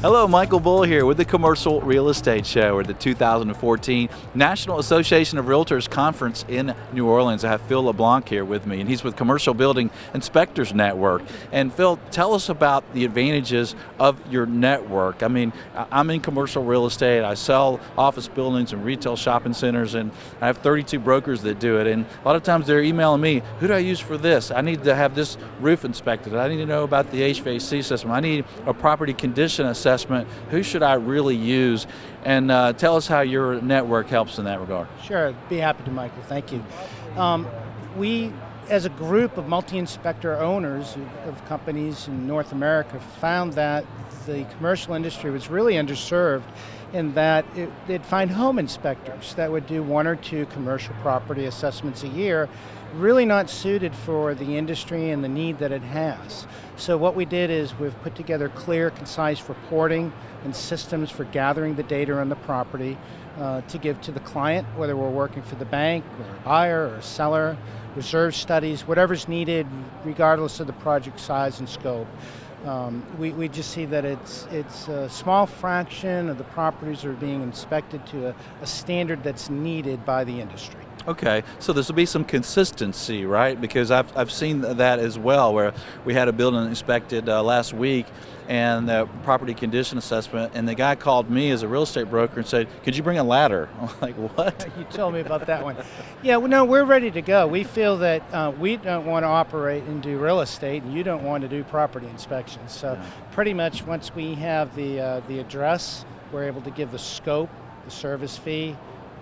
Hello, Michael Bull here with the Commercial Real Estate Show at the 2014 National Association of Realtors Conference in New Orleans. I have Phil Leblanc here with me, and he's with Commercial Building Inspectors Network. And Phil, tell us about the advantages of your network. I mean, I'm in commercial real estate. I sell office buildings and retail shopping centers, and I have 32 brokers that do it. And a lot of times they're emailing me, who do I use for this? I need to have this roof inspected. I need to know about the HVAC system. I need a property condition assessment. Who should I really use? And tell us how your network helps in that regard. Sure, be happy to, Michael. Thank you. We, as a group of multi-inspector owners of companies in North America, found that the commercial industry was really underserved in that they'd find home inspectors that would do 1 or 2 commercial property assessments a year, really not suited for the industry and the need that it has. So what we did is we've put together clear, concise reporting and systems for gathering the data on the property to give to the client, whether we're working for the bank or a buyer or a seller, reserve studies, whatever's needed regardless of the project size and scope. We just see that it's a small fraction of the properties are being inspected to a standard that's needed by the industry. Okay, so this will be some consistency, right? Because I've seen that as well, where we had a building inspected last week, and the property condition assessment, and the guy called me as a real estate broker and said, could you bring a ladder? I'm like, what? You told me about that one. Yeah, well, no, we're ready to go. We feel that we don't want to operate and do real estate, and you don't want to do property inspections. So yeah. Pretty much once we have the address, we're able to give the scope, the service fee,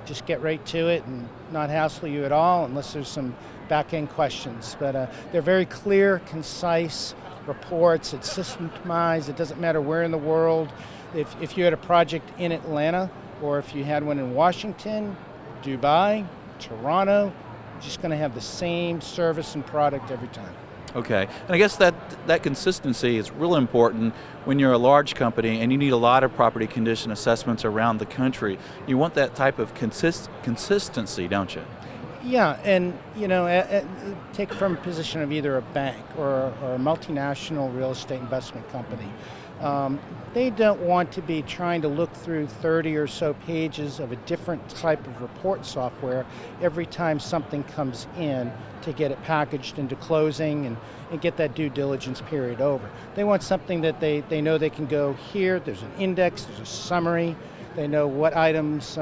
just get right to it and not hassle you at all unless there's some back-end questions. But they're very clear, concise reports. It's systemized. It doesn't matter where in the world. If you had a project in Atlanta or if you had one in Washington, Dubai, Toronto, you're just going to have the same service and product every time. Okay, and I guess that consistency is real important when you're a large company and you need a lot of property condition assessments around the country. You want that type of consistency, don't you? Yeah, and you know, take from a position of either a bank or a multinational real estate investment company. They don't want to be trying to look through 30 or so pages of a different type of report software every time something comes in to get it packaged into closing and get that due diligence period over. They want something that they know they can go here, there's an index, there's a summary, they know what items,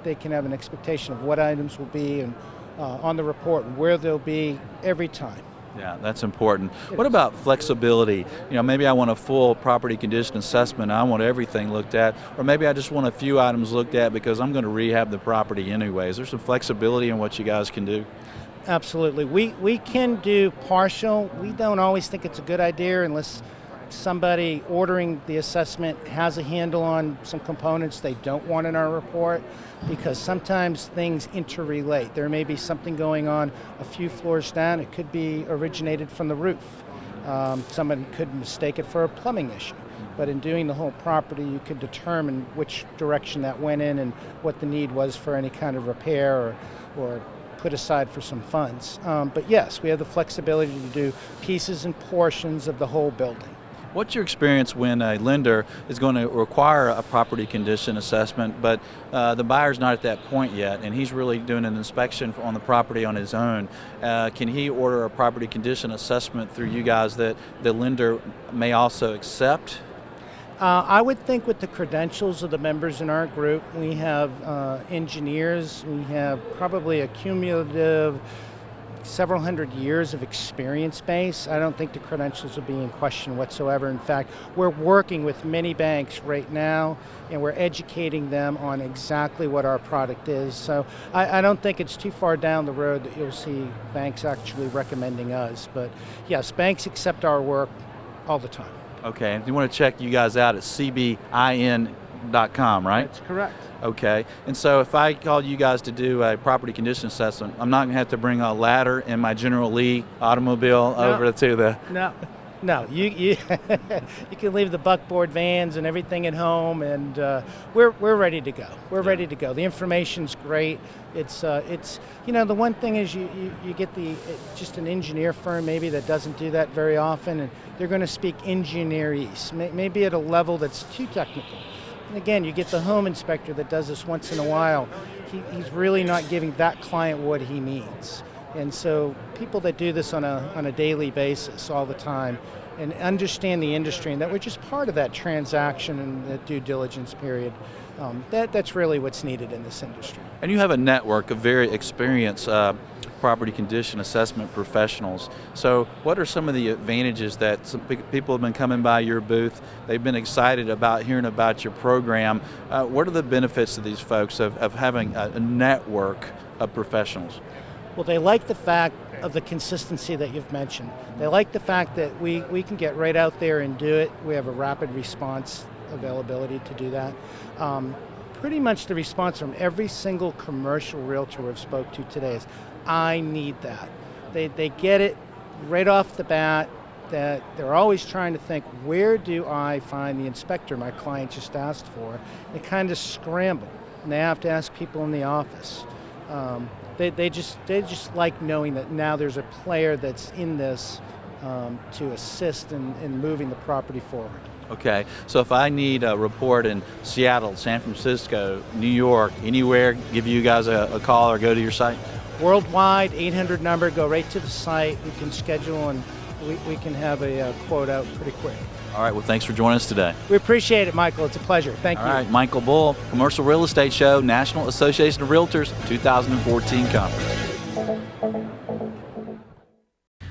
they can have an expectation of what items will be and on the report and where they'll be every time. Yeah, that's important. What about flexibility? You know, maybe I want a full property condition assessment, I want everything looked at, or maybe I just want a few items looked at because I'm going to rehab the property anyway. Is there some flexibility in what you guys can do? Absolutely. We can do partial. We don't always think it's a good idea unless somebody ordering the assessment has a handle on some components they don't want in our report, because sometimes things interrelate. There may be something going on a few floors down. It could be originated from the roof. Someone could mistake it for a plumbing issue. But in doing the whole property, you could determine which direction that went in and what the need was for any kind of repair or put aside for some funds. But yes, we have the flexibility to do pieces and portions of the whole building. What's your experience when a lender is going to require a property condition assessment, but the buyer's not at that point yet, and he's really doing an inspection on the property on his own? Can he order a property condition assessment through you guys that the lender may also accept? I would think with the credentials of the members in our group, we have engineers, we have probably a cumulative several hundred years of experience base. I don't think the credentials will be in question whatsoever. In fact, we're working with many banks right now and we're educating them on exactly what our product is. So I don't think it's too far down the road that you'll see banks actually recommending us. But yes, banks accept our work all the time. Okay, and if you want to check you guys out at cbin.com, right? That's correct. Okay, and so if I call you guys to do a property condition assessment, I'm not going to have to bring a ladder in my General Lee automobile over to the... No, No, you you can leave the buckboard vans and everything at home, and we're ready to go. We're ready to go. The information's great. It's the one thing is you get just an engineer firm maybe that doesn't do that very often, and they're going to speak engineerese, maybe at a level that's too technical. And again, you get the home inspector that does this once in a while. He's really not giving that client what he needs. And so people that do this on a daily basis all the time and understand the industry and that we're just part of that transaction and the due diligence period, that's really what's needed in this industry. And you have a network of very experienced property condition assessment professionals. So what are some of the advantages that some people have been coming by your booth? They've been excited about hearing about your program. What are the benefits to these folks of having a network of professionals? Well, they like the fact of the consistency that you've mentioned. They like the fact that we can get right out there and do it. We have a rapid response availability to do that. Pretty much the response from every single commercial realtor we've spoke to today is, I need that. They get it right off the bat, that they're always trying to think, where do I find the inspector my client just asked for? They kind of scramble, and they have to ask people in the office. They just like knowing that now there's a player that's in this to assist in moving the property forward. Okay, so if I need a report in Seattle, San Francisco, New York, anywhere, give you guys a call or go to your site? Worldwide, 800 number, go right to the site. We can schedule and we can have a quote out pretty quick. All right, well, thanks for joining us today. We appreciate it, Michael. It's a pleasure. Thank you. All right, Michael Bull, Commercial Real Estate Show, National Association of Realtors 2014 Conference.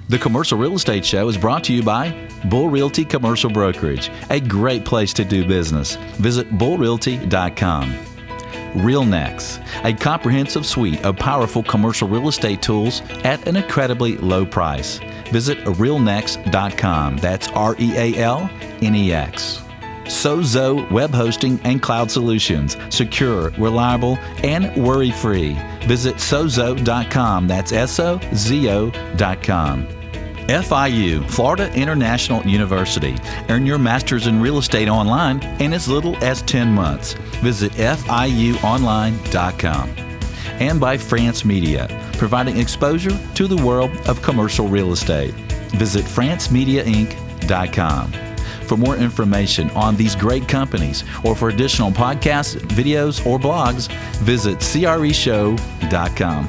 The Commercial Real Estate Show is brought to you by Bull Realty Commercial Brokerage, a great place to do business. Visit bullrealty.com. RealNex, a comprehensive suite of powerful commercial real estate tools at an incredibly low price. Visit realnex.com. That's REALNEX. Sozo Web Hosting and Cloud Solutions. Secure, reliable, and worry-free. Visit sozo.com. That's SOZO.com. FIU, Florida International University. Earn your master's in real estate online in as little as 10 months. Visit FIUonline.com. And by France Media, providing exposure to the world of commercial real estate. Visit francemediainc.com. For more information on these great companies or for additional podcasts, videos, or blogs, visit creshow.com.